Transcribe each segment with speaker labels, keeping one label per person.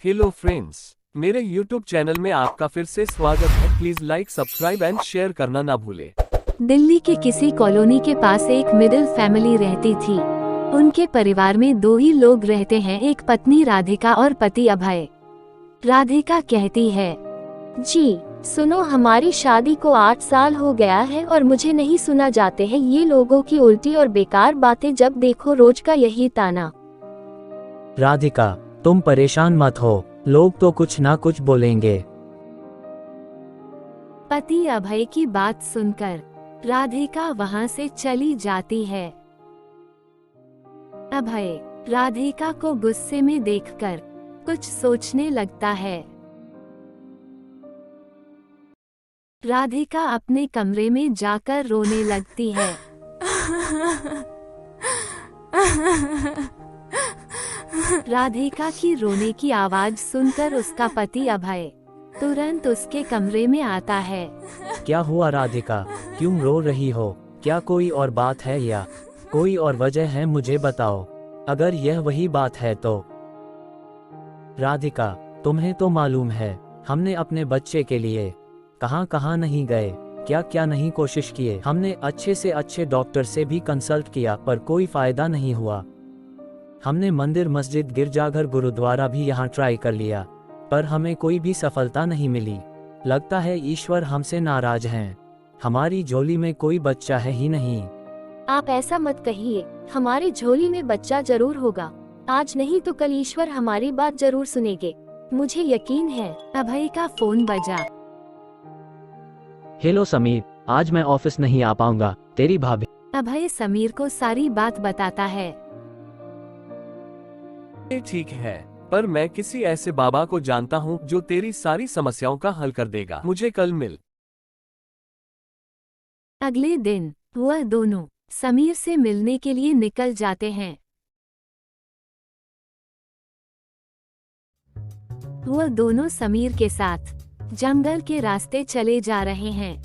Speaker 1: Hello friends, मेरे YouTube channel में आपका फिर से स्वागत है। Please like, subscribe and share करना ना भूले।
Speaker 2: दिल्ली के किसी कॉलोनी के पास एक मिडिल फैमिली रहती थी। उनके परिवार में दो ही लोग रहते हैं, एक पत्नी राधिका और पति अभय। राधिका कहती है, जी सुनो, हमारी शादी को 8 साल हो गया है और मुझे नहीं सुना जाते हैं ये लोगों की उल्टी और बेकार बातें, जब देखो रोज का यही ताना।
Speaker 3: राधिका, तुम परेशान मत हो, लोग तो कुछ ना कुछ बोलेंगे।
Speaker 2: पति अभय की बात सुनकर राधिका वहां से चली जाती है। अभय राधिका को गुस्से में देखकर कुछ सोचने लगता है। राधिका अपने कमरे में जाकर रोने लगती है। राधिका की रोने की आवाज सुनकर उसका पति अभय तुरंत उसके कमरे में आता है।
Speaker 3: क्या हुआ राधिका, क्यों रो रही हो? क्या कोई और बात है या कोई और वजह है? मुझे बताओ, अगर यह वही बात है तो। राधिका, तुम्हें तो मालूम है, हमने अपने बच्चे के लिए कहां कहां नहीं गए, क्या क्या नहीं कोशिश किए। हमने अच्छे से अच्छे डॉक्टर से भी कंसल्ट किया पर कोई फायदा नहीं हुआ। हमने मंदिर, मस्जिद, गिरजाघर, गुरुद्वारा भी यहाँ ट्राई कर लिया पर हमें कोई भी सफलता नहीं मिली। लगता है ईश्वर हमसे नाराज हैं। हमारी झोली में कोई बच्चा है ही नहीं।
Speaker 2: आप ऐसा मत कहिए, हमारी झोली में बच्चा जरूर होगा। आज नहीं तो कल ईश्वर हमारी बात जरूर सुनेंगे, मुझे यकीन है। अभय का फोन बजा।
Speaker 3: हेलो समीर, आज मैं ऑफिस नहीं आ पाऊंगा, तेरी भाभी।
Speaker 2: अभय समीर को सारी बात बताता है।
Speaker 1: ये ठीक है, पर मैं किसी ऐसे बाबा को जानता हूँ जो तेरी सारी समस्याओं का हल कर देगा। मुझे कल मिल।
Speaker 2: अगले दिन वह दोनों समीर से मिलने के लिए निकल जाते हैं। वह दोनों समीर के साथ जंगल के रास्ते चले जा रहे हैं।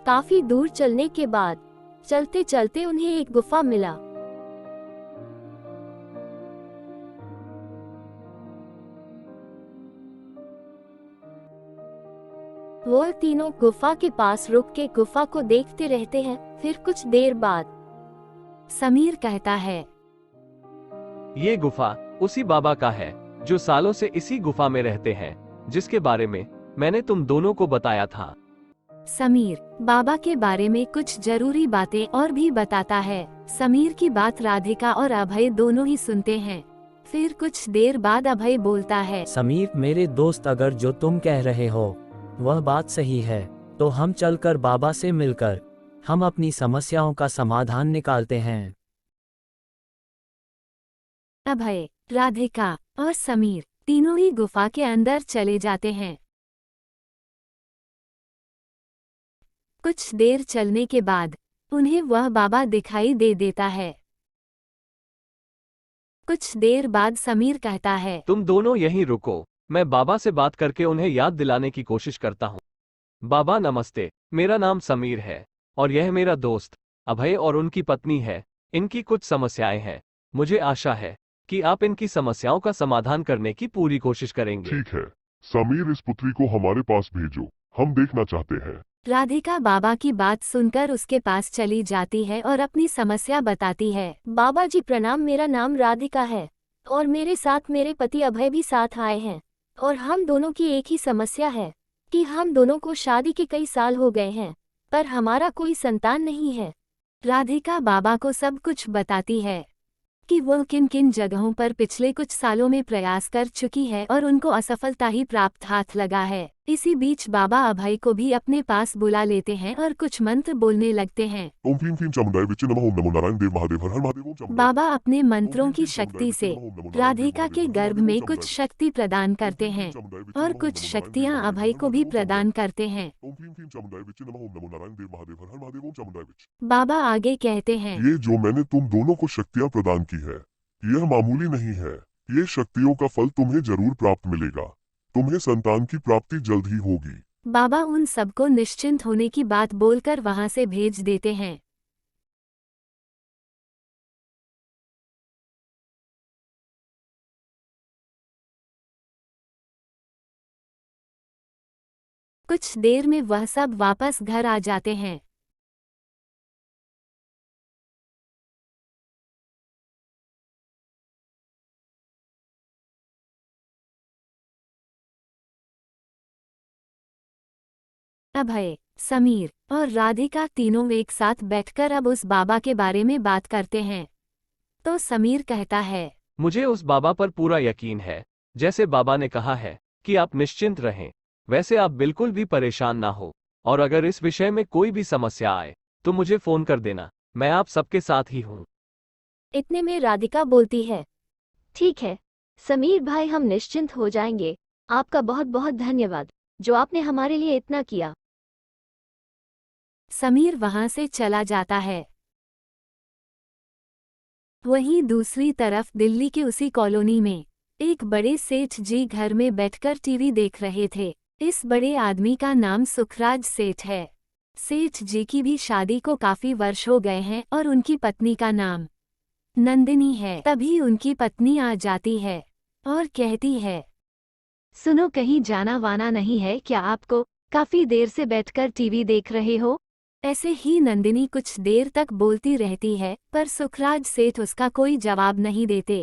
Speaker 2: काफी दूर चलने के बाद चलते चलते उन्हें एक गुफा मिला। वह तीनों गुफा के पास रुक के गुफा को देखते रहते हैं। फिर कुछ देर बाद समीर कहता है,
Speaker 1: ये गुफा उसी बाबा का है जो सालों से इसी गुफा में रहते हैं, जिसके बारे में मैंने तुम दोनों को बताया था।
Speaker 2: समीर बाबा के बारे में कुछ जरूरी बातें और भी बताता है। समीर की बात राधिका और अभय दोनों ही सुनते हैं। फिर कुछ देर बाद अभय बोलता है,
Speaker 3: समीर मेरे दोस्त, अगर जो तुम कह रहे हो वह बात सही है तो हम चलकर बाबा से मिलकर हम अपनी समस्याओं का समाधान निकालते हैं।
Speaker 2: अभय, राधिका और समीर तीनों ही गुफा के अंदर चले जाते हैं। कुछ देर चलने के बाद उन्हें वह बाबा दिखाई दे देता है। कुछ देर बाद समीर कहता है,
Speaker 1: तुम दोनों यहीं रुको, मैं बाबा से बात करके उन्हें याद दिलाने की कोशिश करता हूँ। बाबा नमस्ते, मेरा नाम समीर है और यह मेरा दोस्त अभय और उनकी पत्नी है। इनकी कुछ समस्याएं हैं। मुझे आशा है कि आप इनकी समस्याओं का समाधान करने की पूरी कोशिश करेंगे।
Speaker 4: ठीक है समीर, इस पुत्री को हमारे पास भेजो, हम देखना चाहते हैं।
Speaker 2: राधिका बाबा की बात सुनकर उसके पास चली जाती है और अपनी समस्या बताती है। बाबा जी प्रणाम, मेरा नाम राधिका है और मेरे साथ मेरे पति अभय भी साथ आए हैं और हम दोनों की एक ही समस्या है कि हम दोनों को शादी के कई साल हो गए हैं पर हमारा कोई संतान नहीं है। राधिका बाबा को सब कुछ बताती है कि वह किन किन जगहों पर पिछले कुछ सालों में प्रयास कर चुकी है और उनको असफलता ही प्राप्त हाथ लगा है। इसी बीच बाबा अभय को भी अपने पास बुला लेते हैं और कुछ मंत्र बोलने लगते हैं।
Speaker 4: ओम क्लीम क्लीम चामुंडाय विच्चे नमः ओम नमो नारायण देव महादेव हर हर महादेव ओम चामुंडाय।
Speaker 2: बाबा अपने मंत्रों
Speaker 4: ओम
Speaker 2: की
Speaker 4: क्लीम क्लीम
Speaker 2: शक्ति
Speaker 4: चामुंडाय
Speaker 2: से
Speaker 4: विच्चे नमः ओम नमो नारायण
Speaker 2: राधिका
Speaker 4: देव
Speaker 2: के
Speaker 4: महादेव हर
Speaker 2: गर्भ
Speaker 4: महादेव
Speaker 2: में
Speaker 4: ओम
Speaker 2: कुछ
Speaker 4: चामुंडाय।
Speaker 2: शक्ति प्रदान
Speaker 4: ओम
Speaker 2: करते
Speaker 4: क्लीम
Speaker 2: हैं
Speaker 4: क्लीम चामुंडाय विच्चे
Speaker 2: और
Speaker 4: नमः ओम
Speaker 2: कुछ
Speaker 4: नमो नारायण देव
Speaker 2: शक्तियां
Speaker 4: महादेव
Speaker 2: अभय
Speaker 4: हर
Speaker 2: को भी
Speaker 4: महादेव ओम
Speaker 2: प्रदान
Speaker 4: चामुंडाय।
Speaker 2: करते हैं।
Speaker 4: ओम क्लीम क्लीम चामुंडाय विच्चे नमः ओम नमो नारायण देव महादेव हर हर महादेव ओम चामुंडाय विच।
Speaker 2: बाबा आगे कहते हैं,
Speaker 4: ये जो मैंने तुम दोनों को शक्तियां प्रदान की है, यह मामूली नहीं है। ये शक्तियों का फल तुम्हें जरूर प्राप्त मिलेगा। तुम्हें संतान की प्राप्ति जल्द ही होगी।
Speaker 2: बाबा उन सबको निश्चिंत होने की बात बोलकर वहां से भेज देते हैं। कुछ देर में वह सब वापस घर आ जाते हैं। अभय, समीर और राधिका तीनों एक साथ बैठकर अब उस बाबा के बारे में बात करते हैं। तो समीर कहता है,
Speaker 1: मुझे उस बाबा पर पूरा यकीन है। जैसे बाबा ने कहा है कि आप निश्चिंत रहें, वैसे आप बिल्कुल भी परेशान ना हो। और अगर इस विषय में कोई भी समस्या आए तो मुझे फोन कर देना, मैं आप सबके साथ ही हूँ।
Speaker 2: इतने में राधिका बोलती है,
Speaker 5: ठीक है समीर भाई, हम निश्चिंत हो जाएंगे। आपका बहुत बहुत धन्यवाद जो आपने हमारे लिए इतना किया।
Speaker 2: समीर वहां से चला जाता है। वहीं दूसरी तरफ दिल्ली के उसी कॉलोनी में एक बड़े सेठ जी घर में बैठकर टीवी देख रहे थे। इस बड़े आदमी का नाम सुखराज सेठ है। सेठ जी की भी शादी को काफी वर्ष हो गए हैं और उनकी पत्नी का नाम नंदिनी है। तभी उनकी पत्नी आ जाती है और कहती है,
Speaker 5: सुनो, कहीं जाना वाना नहीं है क्या आपको? काफी देर से बैठकर टीवी देख रहे हो।
Speaker 2: ऐसे ही नंदिनी कुछ देर तक बोलती रहती है, पर सुखराज सेठ उसका कोई जवाब नहीं देते।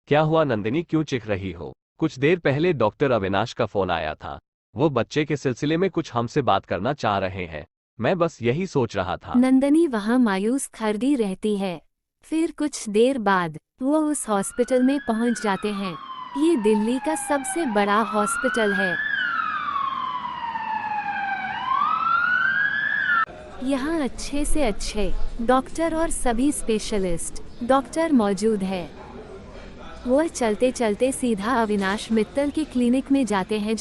Speaker 1: क्या हुआ नंदिनी, क्यों चिढ़ रही हो? कुछ देर पहले डॉक्टर अविनाश का फोन आया था। वो बच्चे के सिलसिले में कुछ हमसे बात करना चाह रहे हैं। मैं बस यही सोच रहा था।
Speaker 2: नंदिनी वहां मायूस खड़ी रहती है। फिर कुछ देर बाद वो उस हॉस्पिटल में पहुंच जाते हैं। ये दिल्ली का सबसे बड़ा हॉस्पिटल है। यहाँ अच्छे से अच्छे डॉक्टर और सभी स्पेशलिस्ट डॉक्टर मौजूद है। वो चलते चलते सीधा अविनाश मित्तल के क्लिनिक में जाते हैं,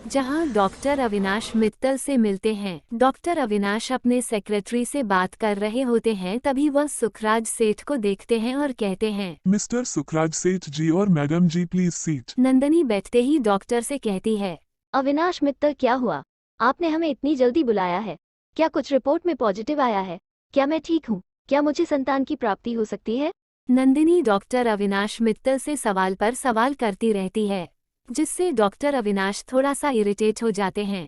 Speaker 2: जहाँ डॉक्टर अविनाश मित्तल से मिलते हैं। डॉक्टर अविनाश अपने सेक्रेटरी से बात कर रहे होते हैं, तभी वह सुखराज सेठ को देखते हैं और कहते हैं,
Speaker 6: मिस्टर सुखराज सेठ जी और madam ji, please seat.
Speaker 2: Nandini बैठते ही डॉक्टर से कहती है,
Speaker 5: अविनाश मित्तल, क्या हुआ? आपने हमें इतनी जल्दी बुलाया है? क्या कुछ रिपोर्ट में पॉजिटिव आया है? क्या मैं ठीक हूँ? क्या मुझे संतान की प्राप्ति हो सकती है?
Speaker 2: नंदिनी डॉक्टर अविनाश मित्तल से सवाल पर सवाल करती रहती है, जिससे डॉक्टर अविनाश थोड़ा सा इरिटेट हो जाते हैं।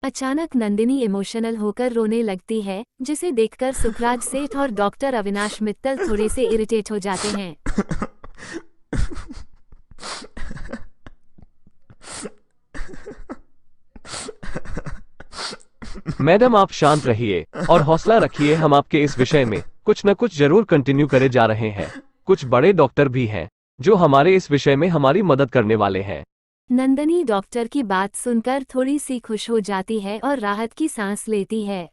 Speaker 2: अचानक नंदिनी इमोशनल होकर रोने लगती है, जिसे देखकर सुखराज सेठ और डॉक्टर अविनाश मित्तल थोड़े से इरिटेट हो जाते हैं।
Speaker 1: मैडम, आप शांत रहिए और हौसला रखिए। हम आपके इस विषय में कुछ न कुछ जरूर कंटिन्यू करे जा रहे हैं। कुछ बड़े डॉक्टर भी हैं जो हमारे इस विषय में हमारी मदद करने वाले हैं।
Speaker 2: नंदिनी डॉक्टर की बात सुनकर थोड़ी सी खुश हो जाती है और राहत की सांस लेती है।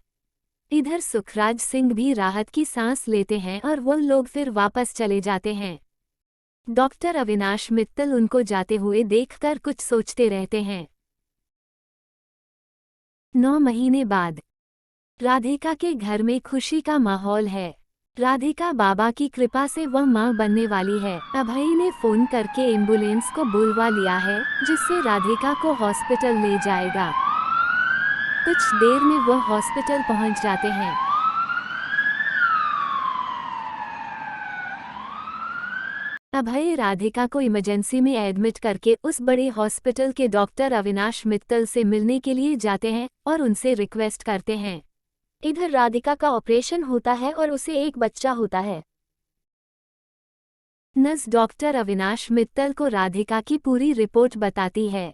Speaker 2: इधर सुखराज सिंह भी राहत की सांस लेते हैं और वो लोग फिर वापस चले जाते हैं। डॉक्टर अविनाश मित्तल उनको जाते हुए देखकर कुछ सोचते रहते हैं। 9 महीने बाद राधिका के घर में खुशी का माहौल है। राधिका बाबा की कृपा से वह मां बनने वाली है। अभय ने फोन करके एम्बुलेंस को बुलवा लिया है, जिससे राधिका को हॉस्पिटल ले जाएगा। कुछ देर में वह हॉस्पिटल पहुंच जाते हैं। अभय राधिका को इमरजेंसी में एडमिट करके उस बड़े हॉस्पिटल के डॉक्टर अविनाश मित्तल से मिलने के लिए जाते हैं और उनसे रिक्वेस्ट करते हैं।
Speaker 5: इधर राधिका का ऑपरेशन होता है और उसे एक बच्चा होता है।
Speaker 2: नर्स डॉक्टर अविनाश मित्तल को राधिका की पूरी रिपोर्ट बताती है।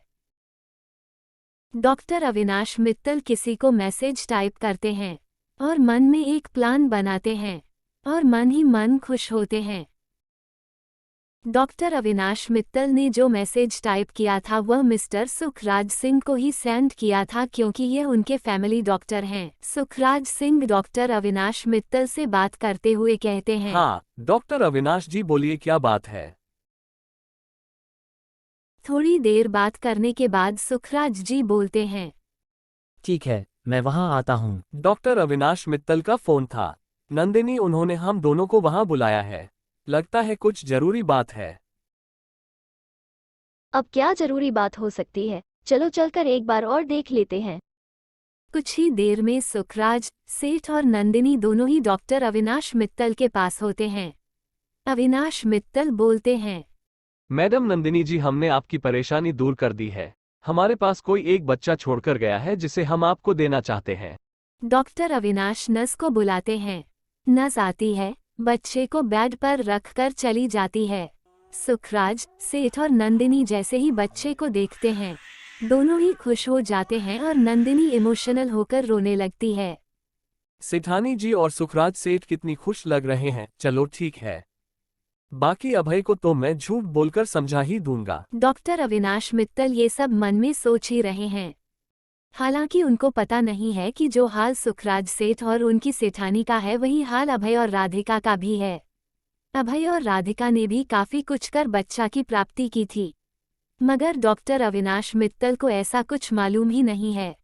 Speaker 2: डॉक्टर अविनाश मित्तल किसी को मैसेज टाइप करते हैं और मन में एक प्लान बनाते हैं और मन ही मन खुश होते हैं। डॉक्टर अविनाश मित्तल ने जो मैसेज टाइप किया था वह मिस्टर सुखराज सिंह को ही सेंड किया था क्योंकि ये उनके फैमिली डॉक्टर हैं। सुखराज सिंह डॉक्टर अविनाश मित्तल से बात करते हुए कहते हैं,
Speaker 1: हाँ डॉक्टर अविनाश जी बोलिए क्या बात है।
Speaker 2: थोड़ी देर बात करने के बाद सुखराज जी बोलते हैं,
Speaker 3: ठीक है, मैं वहाँ आता हूँ।
Speaker 1: डॉक्टर अविनाश मित्तल का फोन था। नंदिनी उन्होंने हम दोनों को वहां बुलाया है। लगता है कुछ जरूरी बात है।
Speaker 5: अब क्या जरूरी बात हो सकती है, चलो चलकर एक बार और देख लेते हैं।
Speaker 2: कुछ ही देर में सुखराज सेठ और नंदिनी दोनों ही डॉक्टर अविनाश मित्तल के पास होते हैं। अविनाश मित्तल बोलते हैं,
Speaker 1: मैडम नंदिनी जी, हमने आपकी परेशानी दूर कर दी है। हमारे पास कोई एक बच्चा छोड़कर गया है जिसे हम आपको देना चाहते हैं।
Speaker 2: डॉक्टर अविनाश नर्स को बुलाते हैं। नर्स आती है, बच्चे को बेड पर रखकर चली जाती है। सुखराज सेठ और नंदिनी जैसे ही बच्चे को देखते हैं दोनों ही खुश हो जाते हैं और नंदिनी इमोशनल होकर रोने लगती है।
Speaker 1: सेठानी जी और सुखराज सेठ कितनी खुश लग रहे हैं। चलो ठीक है, बाकी अभय को तो मैं झूठ बोलकर समझा ही दूंगा।
Speaker 2: डॉक्टर अविनाश मित्तल ये सब मन में सोच ही रहे हैं। हालांकि उनको पता नहीं है कि जो हाल सुखराज सेठ और उनकी सेठानी का है वही हाल अभय और राधिका का भी है। अभय और राधिका ने भी काफी कुछ कर बच्चा की प्राप्ति की थी, मगर डॉक्टर अविनाश मित्तल को ऐसा कुछ मालूम ही नहीं है।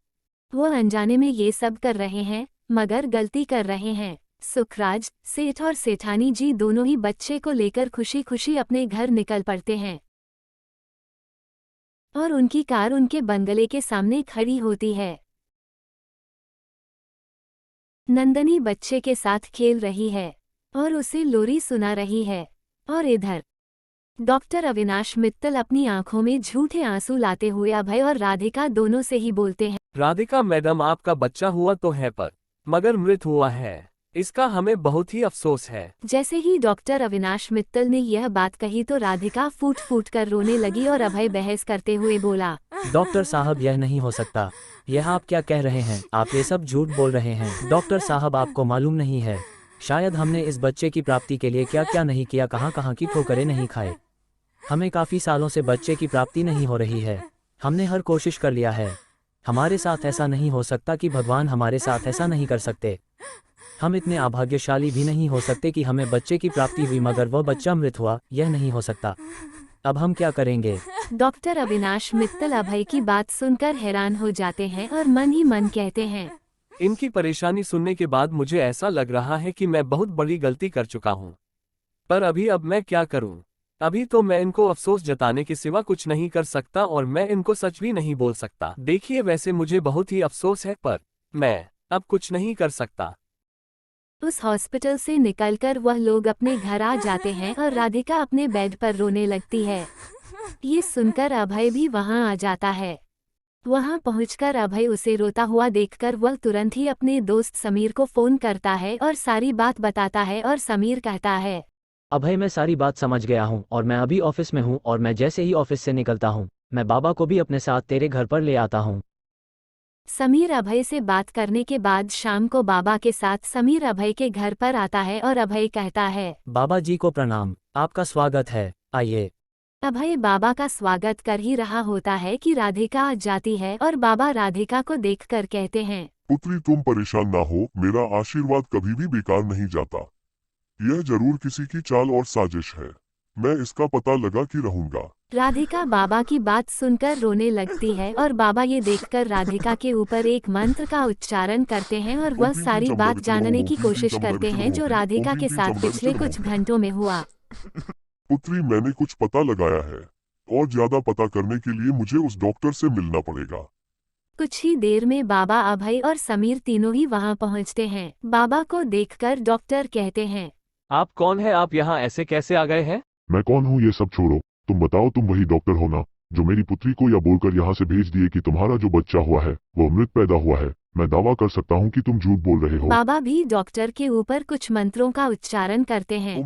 Speaker 2: वो अनजाने में ये सब कर रहे हैं मगर गलती कर रहे हैं। सुखराज सेठ और सेठानी जी दोनों ही बच्चे को लेकर खुशी खुशी अपने घर निकल पड़ते हैं और उनकी कार उनके बंगले के सामने खड़ी होती है। नंदनी बच्चे के साथ खेल रही है और उसे लोरी सुना रही है और इधर डॉक्टर अविनाश मित्तल अपनी आंखों में झूठे आंसू लाते हुए अभय और राधिका दोनों से ही बोलते हैं,
Speaker 1: राधिका मैडम, आपका बच्चा हुआ तो है पर मगर मृत हुआ है। इसका हमें बहुत ही अफसोस है।
Speaker 2: जैसे ही डॉक्टर अविनाश मित्तल ने यह बात कही तो राधिका फूट फूट कर रोने लगी और अभय बहस करते हुए बोला,
Speaker 3: डॉक्टर साहब, यह नहीं हो सकता। यह आप क्या कह रहे हैं? आप ये सब झूठ बोल रहे हैं। डॉक्टर साहब, आपको मालूम नहीं है, शायद हमने इस बच्चे की प्राप्ति के लिए क्या क्या नहीं किया, कहाँ कहाँ की ठोकरें नहीं खाए। हमें काफ़ी सालों से बच्चे की प्राप्ति नहीं हो रही है। हमने हर कोशिश कर लिया है। हमारे साथ ऐसा नहीं हो सकता कि भगवान हमारे साथ ऐसा नहीं कर सकते। हम इतने अभाग्यशाली भी नहीं हो सकते कि हमें बच्चे की प्राप्ति हुई मगर वह बच्चा मृत हुआ। यह नहीं हो सकता। अब हम क्या करेंगे?
Speaker 2: डॉक्टर अविनाश मित्तल अभय की बात सुनकर हैरान हो जाते हैं और मन ही मन कहते हैं,
Speaker 1: इनकी परेशानी सुनने के बाद मुझे ऐसा लग रहा है कि मैं बहुत बड़ी गलती कर चुका हूँ। पर अब मैं क्या करूँ? अभी तो मैं इनको अफसोस जताने के सिवा कुछ नहीं कर सकता और मैं इनको सच भी नहीं बोल सकता। देखिए, वैसे मुझे बहुत ही अफसोस है पर मैं अब कुछ नहीं कर सकता।
Speaker 2: उस हॉस्पिटल से निकलकर वह लोग अपने घर आ जाते हैं और राधिका अपने बेड पर रोने लगती है। ये सुनकर अभय भी वहां आ जाता है। वहां पहुंचकर अभय उसे रोता हुआ देखकर वह तुरंत ही अपने दोस्त समीर को फोन करता है और सारी बात बताता है और समीर कहता है,
Speaker 3: अभय, मैं सारी बात समझ गया हूँ और मैं अभी ऑफिस में हूँ और मैं जैसे ही ऑफिस से निकलता हूँ मैं बाबा को भी अपने साथ तेरे घर पर ले आता हूँ।
Speaker 2: समीर अभय से बात करने के बाद शाम को बाबा के साथ समीर अभय के घर पर आता है और अभय कहता है,
Speaker 3: बाबा जी को प्रणाम, आपका स्वागत है, आइए।
Speaker 2: अभय बाबा का स्वागत कर ही रहा होता है कि राधिका आ जाती है और बाबा राधिका को देखकर कहते हैं,
Speaker 4: पुत्री, तुम परेशान ना हो, मेरा आशीर्वाद कभी भी बेकार नहीं जाता। यह जरूर किसी की चाल और साजिश है। मैं इसका पता लगा कि रहूंगा।
Speaker 2: राधिका बाबा की बात सुनकर रोने लगती है और बाबा ये देखकर राधिका के ऊपर एक मंत्र का उच्चारण करते हैं और वह सारी बात जानने की कोशिश करते हैं जो राधिका के साथ पिछले कुछ घंटों में हुआ।
Speaker 4: पुत्री, मैंने कुछ पता लगाया है और ज्यादा पता करने के लिए मुझे उस डॉक्टर से मिलना पड़ेगा।
Speaker 2: कुछ ही देर में बाबा अभय और समीर तीनों ही वहां पहुंचते हैं। बाबा को देखकर डॉक्टर कहते हैं,
Speaker 1: आप कौन है? आप यहाँ ऐसे कैसे आ गए हैं?
Speaker 4: मैं कौन हूँ ये सब छोड़ो, तुम बताओ, तुम वही डॉक्टर हो ना जो मेरी पुत्री को यह बोलकर यहाँ से भेज दिए कि तुम्हारा जो बच्चा हुआ है वो मृत पैदा हुआ है। मैं दावा कर सकता हूँ कि तुम झूठ बोल रहे हो।
Speaker 2: बाबा भी डॉक्टर के ऊपर कुछ मंत्रों का उच्चारण करते हैं।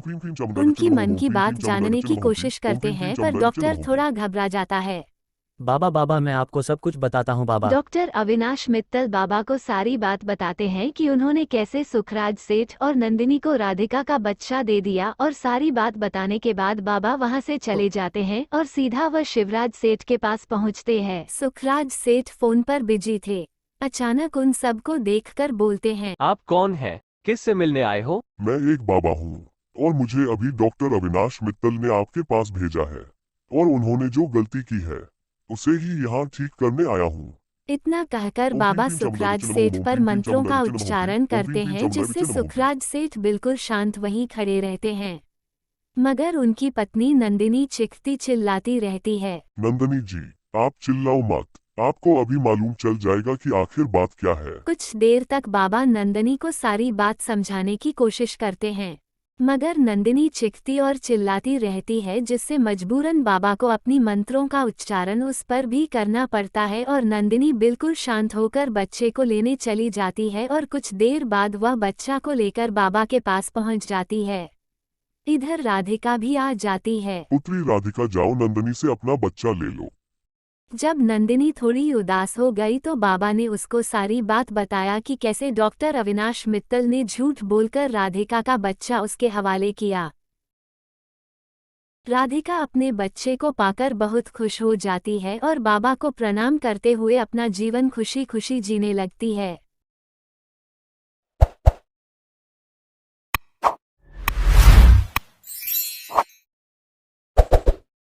Speaker 2: उनकी मन की बात जानने की कोशिश करते हैं पर डॉक्टर थोड़ा घबरा जाता है।
Speaker 3: बाबा बाबा मैं आपको सब कुछ बताता हूँ बाबा।
Speaker 5: डॉक्टर अविनाश मित्तल बाबा को सारी बात बताते हैं कि उन्होंने कैसे सुखराज सेठ और नंदिनी को राधिका का बच्चा दे दिया, और सारी बात बताने के बाद बाबा वहां से चले जाते हैं और सीधा वह शिवराज सेठ के पास पहुंचते हैं।
Speaker 2: सुखराज सेठ फोन पर बिजी थे। अचानक उन सबको देखकर बोलते हैं,
Speaker 1: आप कौन हैं? किस से मिलने आए हो?
Speaker 4: मैं एक बाबा हूँ और मुझे अभी डॉक्टर अविनाश मित्तल ने आपके पास भेजा है, और उन्होंने जो गलती की है उसे ही यहाँ ठीक करने आया हूँ।
Speaker 2: इतना कहकर
Speaker 4: ओम
Speaker 2: बाबा
Speaker 4: भीम भीम
Speaker 2: सुखराज
Speaker 4: चमड़ा
Speaker 2: सेठ
Speaker 4: विचन
Speaker 2: पर
Speaker 4: ओम भीम
Speaker 2: मंत्रों
Speaker 4: चमड़ा
Speaker 2: का
Speaker 4: विचन ओम
Speaker 2: उच्चारण
Speaker 4: भीम
Speaker 2: करते
Speaker 4: भीम
Speaker 2: हैं,
Speaker 4: चमड़ा
Speaker 2: जिससे
Speaker 4: विचन ओम भीम।
Speaker 2: सुखराज सेठ बिल्कुल शांत वहीं खड़े रहते हैं। मगर उनकी पत्नी नंदिनी चीखती चिल्लाती रहती है।
Speaker 4: नंदनी जी, आप चिल्लाओ मत, आपको अभी मालूम चल जाएगा कि आखिर बात क्या है।
Speaker 2: कुछ देर तक बाबा नंदिनी को सारी बात समझाने की कोशिश करते हैं, मगर नंदिनी चीखती और चिल्लाती रहती है, जिससे मजबूरन बाबा को अपनी मंत्रों का उच्चारण उस पर भी करना पड़ता है, और नंदिनी बिल्कुल शांत होकर बच्चे को लेने चली जाती है और कुछ देर बाद वह बच्चा को लेकर बाबा के पास पहुंच जाती है। इधर राधिका भी आ जाती है।
Speaker 4: पुत्री राधिका, जाओ नंदनी से अपना बच्चा ले लो।
Speaker 2: जब नंदिनी थोड़ी उदास हो गई तो बाबा ने उसको सारी बात बताया कि कैसे डॉक्टर अविनाश मित्तल ने झूठ बोलकर राधिका का बच्चा उसके हवाले किया। राधिका अपने बच्चे को पाकर बहुत खुश हो जाती है और बाबा को प्रणाम करते हुए अपना जीवन खुशी खुशी जीने लगती है।